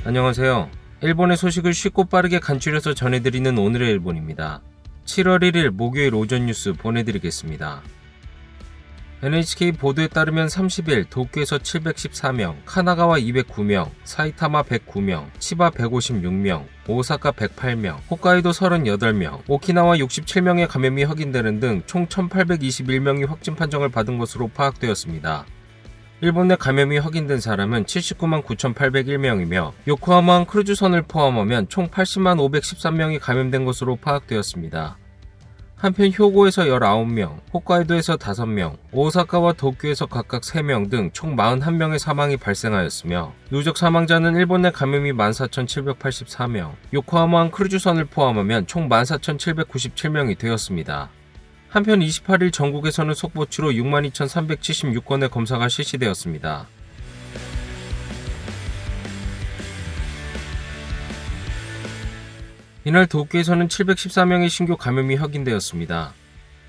안녕하세요. 일본의 소식을 쉽고 빠르게 간추려서 전해드리는 오늘의 일본입니다. 7월 1일 목요일 오전 뉴스 보내드리겠습니다. NHK 보도에 따르면 30일 도쿄에서 714명, 카나가와 209명, 사이타마 109명, 치바 156명, 오사카 108명, 홋카이도 38명, 오키나와 67명의 감염이 확인되는 등 총 1821명이 확진 판정을 받은 것으로 파악되었습니다. 일본 내 감염이 확인된 사람은 79만 9,801명이며 요코하마항 크루즈선을 포함하면 총 80만 513명이 감염된 것으로 파악되었습니다. 한편 효고에서 19명, 홋카이도에서 5명, 오사카와 도쿄에서 각각 3명 등 총 41명의 사망이 발생하였으며 누적 사망자는 일본 내 감염이 14,784명, 요코하마항 크루즈선을 포함하면 총 14,797명이 되었습니다. 한편 28일 전국에서는 속보치로 62,376건의 검사가 실시되었습니다. 이날 도쿄에서는 714명의 신규 감염이 확인되었습니다.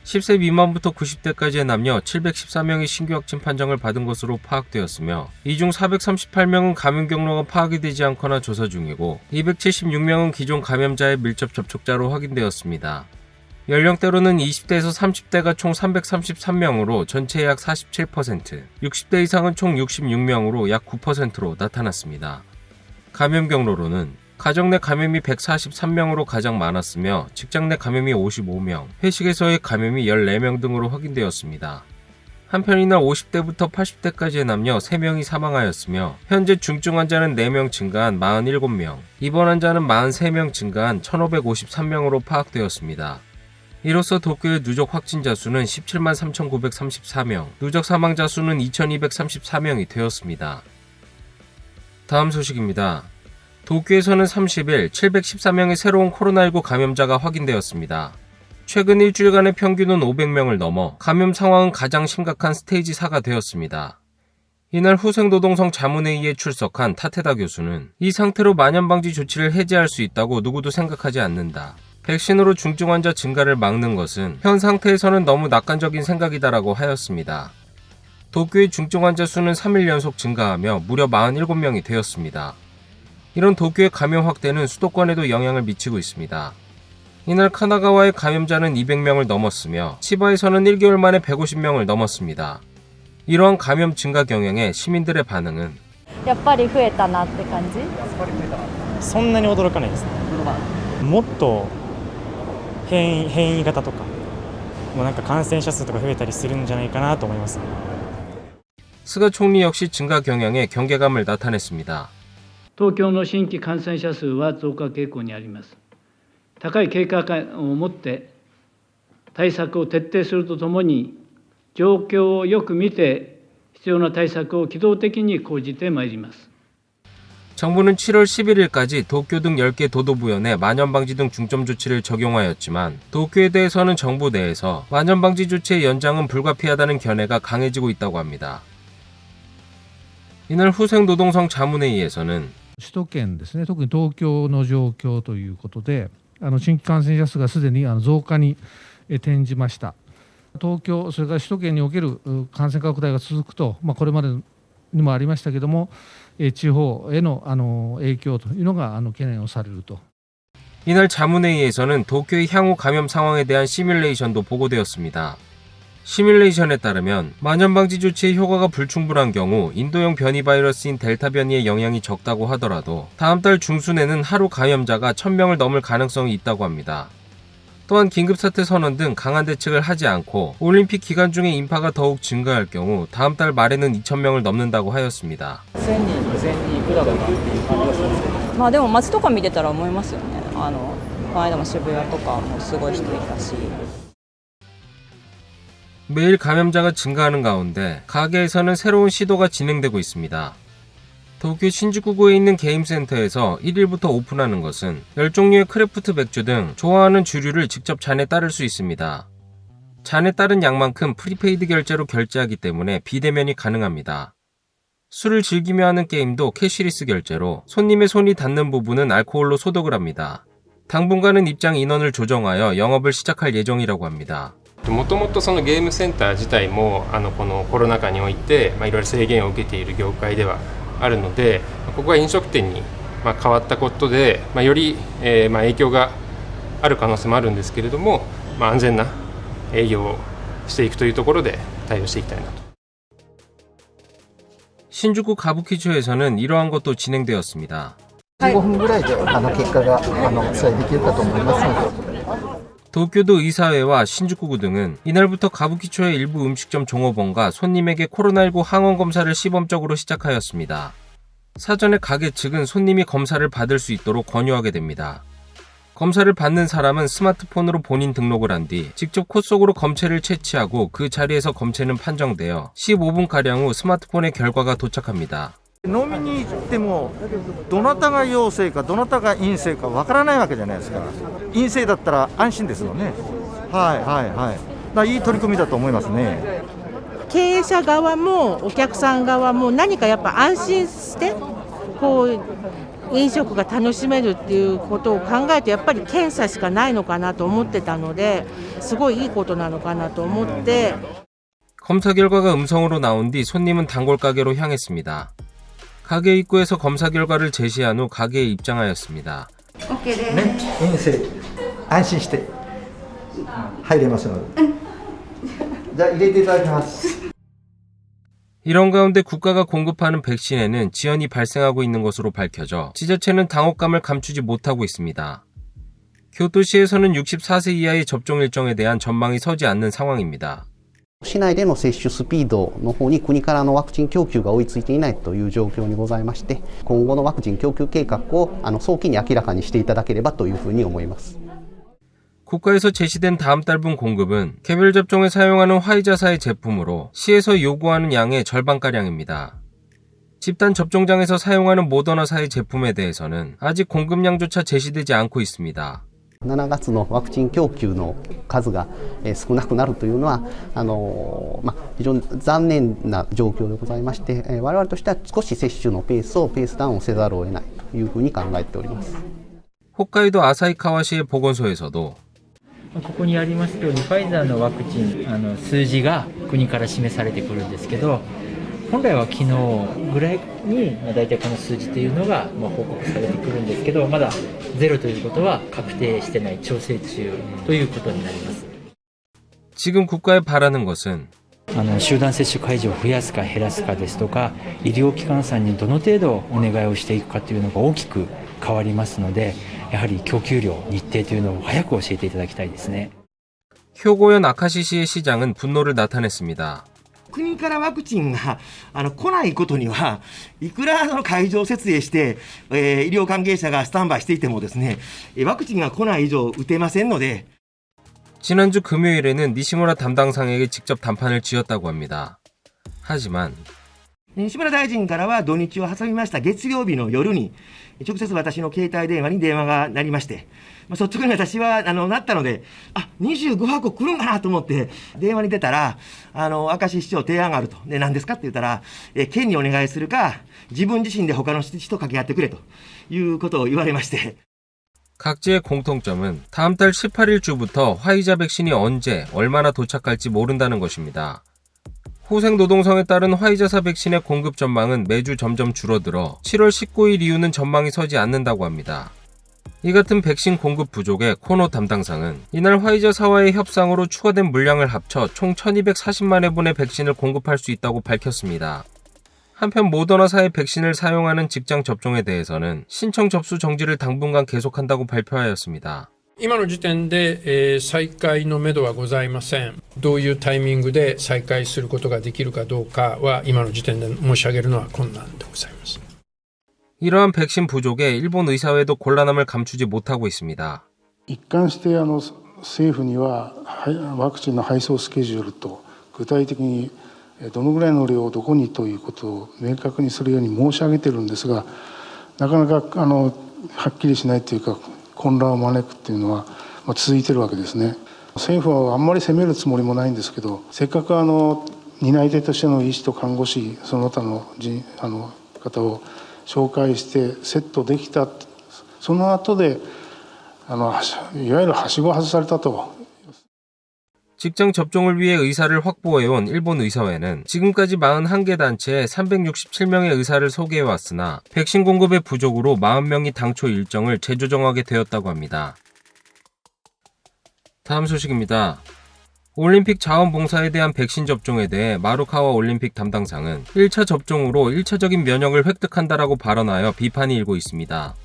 10세 미만부터 90대까지의 남녀 714명의 신규 확진 판정을 받은 것으로 파악되었으며 이 중 438명은 감염 경로가 파악이 되지 않거나 조사 중이고 276명은 기존 감염자의 밀접 접촉자로 확인되었습니다. 연령대로는 20대에서 30대가 총 333명으로 전체의 약 47%, 60대 이상은 총 66명으로 약 9%로 나타났습니다. 감염 경로로는 가정 내 감염이 143명으로 가장 많았으며 직장 내 감염이 55명, 회식에서의 감염이 14명 등으로 확인되었습니다. 한편 이날 50대부터 80대까지의 남녀 3명이 사망하였으며 현재 중증 환자는 4명 증가한 47명, 입원 환자는 43명 증가한 1,553명으로 파악되었습니다. 이로써 도쿄의 누적 확진자 수는 17만 3,934명, 누적 사망자 수는 2,234명이 되었습니다. 다음 소식입니다. 도쿄에서는 30일 714명의 새로운 코로나19 감염자가 확인되었습니다. 최근 일주일간의 평균은 500명을 넘어 감염 상황은 가장 심각한 스테이지 4가 되었습니다. 이날 후생노동성 자문회의에 출석한 타테다 교수는 이 상태로 만연방지 조치를 해제할 수 있다고 누구도 생각하지 않는다. 백신으로 중증 환자 증가를 막는 것은 현 상태에서는 너무 낙관적인 생각이다라고 하였습니다. 도쿄의 중증 환자 수는 3일 연속 증가하며 무려 47명이 되었습니다. 이런 도쿄의 감염 확대는 수도권에도 영향을 미치고 있습니다. 이날 카나가와의 감염자는 200명을 넘었으며 치바에서는 1개월 만에 150명을 넘었습니다. 이러한 감염 증가 경향에 시민들의 반응은 やっぱり増えたなって感じ?そんなに驚かないですね。もっと変異型とかもうなんか感染者数とか増えたりするんじゃないかなと思います。 스가 총리 역시 증가 경향에 경계감을 나타냈습니다. 東京の新規感染者数は増加傾向にあります。高い警戒感を持って対策を徹底するとともに、状況をよく見て必要な対策を機動的に講じてまいります。 정부는 7월 11일까지 도쿄 등 10개 도도부현에 만연방지 등 중점 조치를 적용하였지만 도쿄에 대해서는 정부 내에서 만연방지 조치의 연장은 불가피하다는 견해가 강해지고 있다고 합니다. 이날 후생노동성 자문회의에서는 首都圏ですね、特に東京の状況ということで、新規感染者数がすでに増加に転じました。東京、それから首都圏における感染拡大が続くと、これまでにもありましたけども、地方への影響というのが懸念をされると。 이날 자문회의에서는 도쿄의 향후 감염 상황에 대한 시뮬레이션도 보고되었습니다. 시뮬레이션에 따르면 만연방지 조치의 효과가 불충분한 경우 인도형 변이 바이러스인 델타 변이의 영향이 적다고 하더라도 다음 달 중순에는 하루 감염자가 1,000명을 넘을 가능성이 있다고 합니다. 또한 긴급사태 선언 등 강한 대책을 하지 않고 올림픽 기간 중에 인파가 더욱 증가할 경우 다음 달 말에는 2,000명을 넘는다고 하였습니다. 1000人、2000人いくらかなっていう感じがするんですけど。でも街とか見てたら思いますよね。この間も渋谷とかもすごい人いたし。 매일 감염자가 증가하는 가운데 가게에서는 새로운 시도가 진행되고 있습니다. 도쿄 신주쿠구에 있는 게임센터에서 1일부터 오픈하는 것은 10종류의 크래프트 맥주 등 좋아하는 주류를 직접 잔에 따를 수 있습니다. 잔에 따른 양만큼 프리페이드 결제로 결제하기 때문에 비대면이 가능합니다. 술을 즐기며 하는 게임도 캐시리스 결제로 손님의 손이 닿는 부분은 알코올로 소독을 합니다. 당분간은 입장 인원을 조정하여 영업을 시작할 예정이라고 합니다. もともとそのゲームセンター自体もこのコロナ禍においていろいろ制限を受けている業界ではあるので、ここが飲食店に変わったことで、より、影響がある可能性もあるんですけれども、安全な営業をしていくというところで対応していきたいなと。 신주쿠 가부키초에서는 이러한 것도 진행되었습니다. 15分ぐらいで結果が記載できるかと思いますので。 도쿄도 의사회와 신주쿠구 등은 이날부터 가부키초의 일부 음식점 종업원과 손님에게 코로나19 항원 검사를 시범적으로 시작하였습니다. 사전에 가게 측은 손님이 검사를 받을 수 있도록 권유하게 됩니다. 검사를 받는 사람은 스마트폰으로 본인 등록을 한 뒤 직접 코 속으로 검체를 채취하고 그 자리에서 검체는 판정되어 15분가량 후 스마트폰에 결과가 도착합니다. 飲みに行ってもどなたが陽性かどなたが陰性かわからないわけじゃないですか。陰性だったら安心ですよね。はいはいはい。だからいい取り組みだと思いますね。経営者側もお客さん側も何かやっぱ安心してこう飲食が楽しめるっていうことを考えてやっぱり検査しかないのかなと思ってたのですごいいいことなのかなと思って 검사 결과가 음성으로 나온 뒤 손님은 단골 가게로 향했습니다. 가게 입구에서 검사 결과를 제시한 후 가게에 입장하였습니다. ね、陰性安心して入れますので。じゃあ入れていただきます。 이런 가운데 국가가 공급하는 백신에는 지연이 발생하고 있는 것으로 밝혀져 지자체는 당혹감을 감추지 못하고 있습니다. 교토시에서는 64세 이하의 접종 일정에 대한 전망이 서지 않는 상황입니다. 市内での接種スピードの方に国からのワクチン供給が追いついていないという状況にございまして、今後のワクチン供給計画を早期に明らかにしていただければというふうに思います。 국가에서 제시된 다음 달분 공급은 개별 접종에 사용하는 화이자사의 제품으로 시에서 요구하는 양의 절반가량입니다. 집단 접종장에서 사용하는 모더나사의 제품에 대해서는 아직 공급량조차 제시되지 않고 있습니다. 7月のワクチン供給の数が少なくなるというのは非常に残念な状況でございまして、我々としては少し接種のペースダウンをせざるを得ないというふうに考えております。 홋카이도 아사히카와시의 보건소에서도 ここにありますようにファイザーのワクチン数字が国から示されてくるんですけど、本来は昨日ぐらいにだいたいこの数字というのが報告されてくるんですけど、まだゼロということは確定してない調整中ということになります。 지금 국가에 바라는 것은 集団接種会場を増やすか減らすかですとか、医療機関さんにどの程度お願いをしていくかというのが大きく変わりますので、やはり供給量、日程というのを早く教えていただきたいですね。 효고현 아카시시의 시장은 분노를 나타냈습니다. 国からワクチンが来ないことにはいくら会場設営して、医療関係者がスタンバイしていてもですね、ワクチンが来ない以上打てませんので 지난주 금요일에는 니시무라 담당상에게 직접 단판을 지었다고 합니다. 하지만 西村大臣からは土日を挟みました月曜日の夜に直接私の携帯電話に電話が鳴りまして、率直に私はなったので、25箱来るんかなと思って電話に出たら、明石市長提案があると。で、何ですかって言ったら、県にお願いするか、自分自身で他の市と掛け合ってくれということを言われまして。 각지의 공통점은 다음 달 18일 주부터 화이자 백신이 언제, 얼마나 도착할지 모른다는 것입니다. 호생노동성에 따른 화이자사 백신의 공급 전망은 매주 점점 줄어들어 7월 19일 이후는 전망이 서지 않는다고 합니다. 이 같은 백신 공급 부족에 코노 담당상은 이날 화이자사와의 협상으로 추가된 물량을 합쳐 총 1240만 회분의 백신을 공급할 수 있다고 밝혔습니다. 한편 모더나사의 백신을 사용하는 직장 접종에 대해서는 신청 접수 정지를 당분간 계속한다고 발표하였습니다. 今の時点で、再開のめどはございません。どういうタイミングで再開することができるかどうかは今の時点で申し上げるのは困難でございます。 이러한 백신 부족에 일본 의사회도 곤란함을 감추지 못하고 있습니다. 一貫して政府にはワクチンの配送スケジュールと具体的にどのぐらいの量をどこにということを明確にするように申し上げてるんですが、なかなかはっきりしないというか混乱を招くっていうのは続いてるわけですね。政府はあんまり責めるつもりもないんですけど、せっかく担い手としての医師と看護師その他の方を紹介してセットできた、その後でいわゆるはしご外されたと。 직장 접종을 위해 의사를 확보해온 일본 의사회는 지금까지 41개 단체에 367명의 의사를 소개해왔으나 백신 공급의 부족으로 40명이 당초 일정을 재조정하게 되었다고 합니다. 다음 소식입니다. 올림픽 자원봉사에 대한 백신 접종에 대해 마루카와 올림픽 담당상은 1차 접종으로 1차적인 면역을 획득한다라고 발언하여 비판이 일고 있습니다.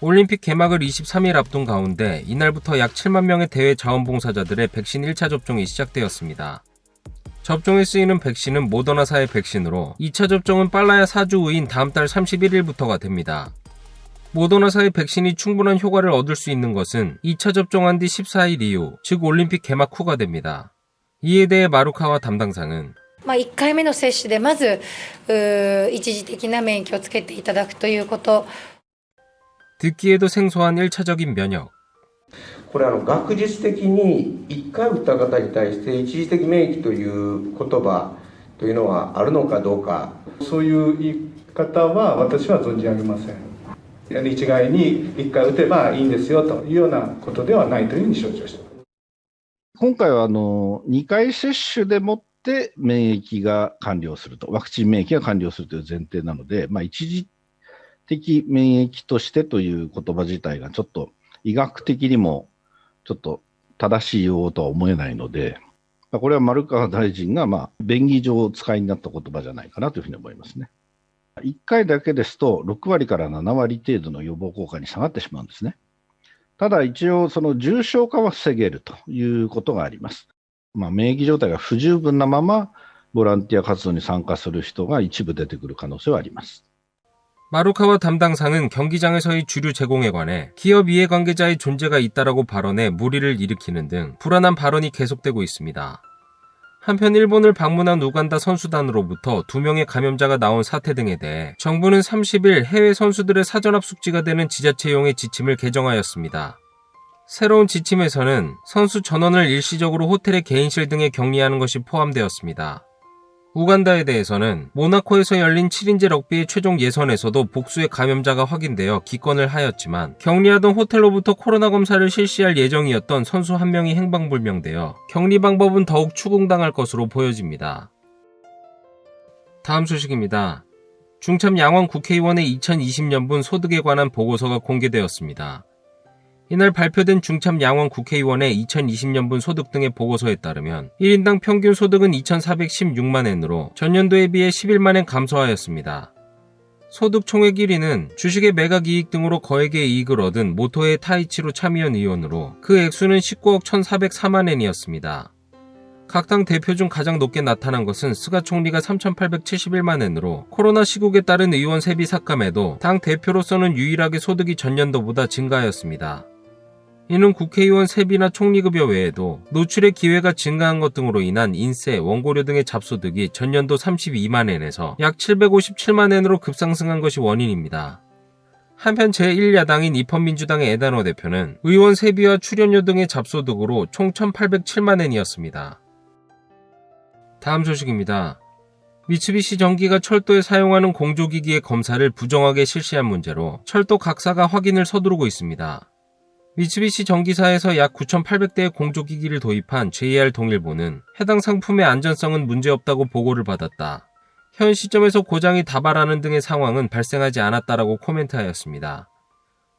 올림픽 개막을 23일 앞둔 가운데 이날부터 약 7만 명의 대외 자원봉사자들의 백신 1차 접종이 시작되었습니다. 접종에 쓰이는 백신은 모더나사의 백신으로 2차 접종은 빨라야 4주 후인 다음 달 31일부터가 됩니다. 모더나사의 백신이 충분한 효과를 얻을 수 있는 것은 2차 접종한 뒤 14일 이후, 즉 올림픽 개막 후가 됩니다. 이에 대해 마루카와 담당상은 1回目の接種でまず一時的な免疫をつけていただくということ。 듣기에도 생소한 1차적인 면역. これ学術的に1回打った方に対して一時的免疫という言葉というのはあるのかどうか。そういう言い方は私は存じ上げません。一概に1回打てばいいんですよというようなことではないというふうに承知をしています。今回は2回接種でもって免疫が完了すると、ワクチン免疫が完了するという前提なので、一時的免疫としてという言葉自体がちょっと医学的にもちょっと正しい用語とは思えないので、これは丸川大臣が便宜上お使いになった言葉じゃないかなというふうに思いますね。1回だけですと6割から7割程度の予防効果に下がってしまうんですね。ただ一応その重症化は防げるということがあります。免疫状態が不十分なままボランティア活動に参加する人が一部出てくる可能性はあります。 마루카와 담당상은 경기장에서의 주류 제공에 관해 기업 이해관계자의 존재가 있다라고 발언해 물의를 일으키는 등 불안한 발언이 계속되고 있습니다. 한편 일본을 방문한 우간다 선수단으로부터 2명의 감염자가 나온 사태 등에 대해 정부는 30일 해외 선수들의 사전합숙지가 되는 지자체용의 지침을 개정하였습니다. 새로운 지침에서는 선수 전원을 일시적으로 호텔의 개인실 등에 격리하는 것이 포함되었습니다. 우간다에 대해서는 모나코에서 열린 7인제 럭비의 최종 예선에서도 복수의 감염자가 확인되어 기권을 하였지만 격리하던 호텔로부터 코로나 검사를 실시할 예정이었던 선수 한 명이 행방불명되어 격리 방법은 더욱 추궁당할 것으로 보여집니다. 다음 소식입니다. 중참 양원 국회의원의 2020년분 소득에 관한 보고서가 공개되었습니다. 이날 발표된 중참 양원 국회의원의 2020년분 소득 등의 보고서에 따르면 1인당 평균 소득은 2,416만 엔으로 전년도에 비해 11만 엔 감소하였습니다. 소득 총액 1위는 주식의 매각 이익 등으로 거액의 이익을 얻은 모토의 타이치로 참의원 의원으로 그 액수는 19억 1,404만 엔이었습니다. 각 당 대표 중 가장 높게 나타난 것은 스가 총리가 3,871만 엔으로 코로나 시국에 따른 의원 세비 삭감에도 당 대표로서는 유일하게 소득이 전년도보다 증가하였습니다. 이는 국회의원 세비나 총리급여 외에도 노출의 기회가 증가한 것 등으로 인한 인세, 원고료 등의 잡소득이 전년도 32만 엔에서 약 757만 엔으로 급상승한 것이 원인입니다. 한편 제1야당인 입헌민주당의 에다노 대표는 의원 세비와 출연료 등의 잡소득으로 총 1,807만 엔이었습니다. 다음 소식입니다. 미쓰비시 전기가 철도에 사용하는 공조기기의 검사를 부정하게 실시한 문제로 철도 각사가 확인을 서두르고 있습니다. 미쓰비시 전기사에서 약 9,800대의 공조기기를 도입한 JR 동일보는 해당 상품의 안전성은 문제없다고 보고를 받았다. 현 시점에서 고장이 다발하는 등의 상황은 발생하지 않았다라고 코멘트하였습니다.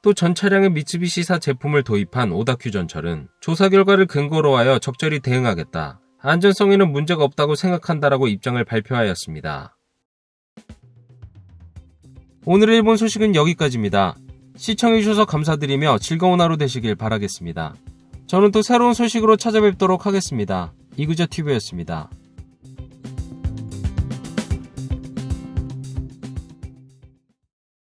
또 전 차량의 미쓰비시사 제품을 도입한 오다큐 전철은 조사 결과를 근거로 하여 적절히 대응하겠다. 안전성에는 문제가 없다고 생각한다라고 입장을 발표하였습니다. 오늘의 일본 소식은 여기까지입니다. 시청해주셔서 감사드리며 즐거운 하루 되시길 바라겠습니다. 저는 또 새로운 소식으로 찾아뵙도록 하겠습니다. 이그저TV였습니다.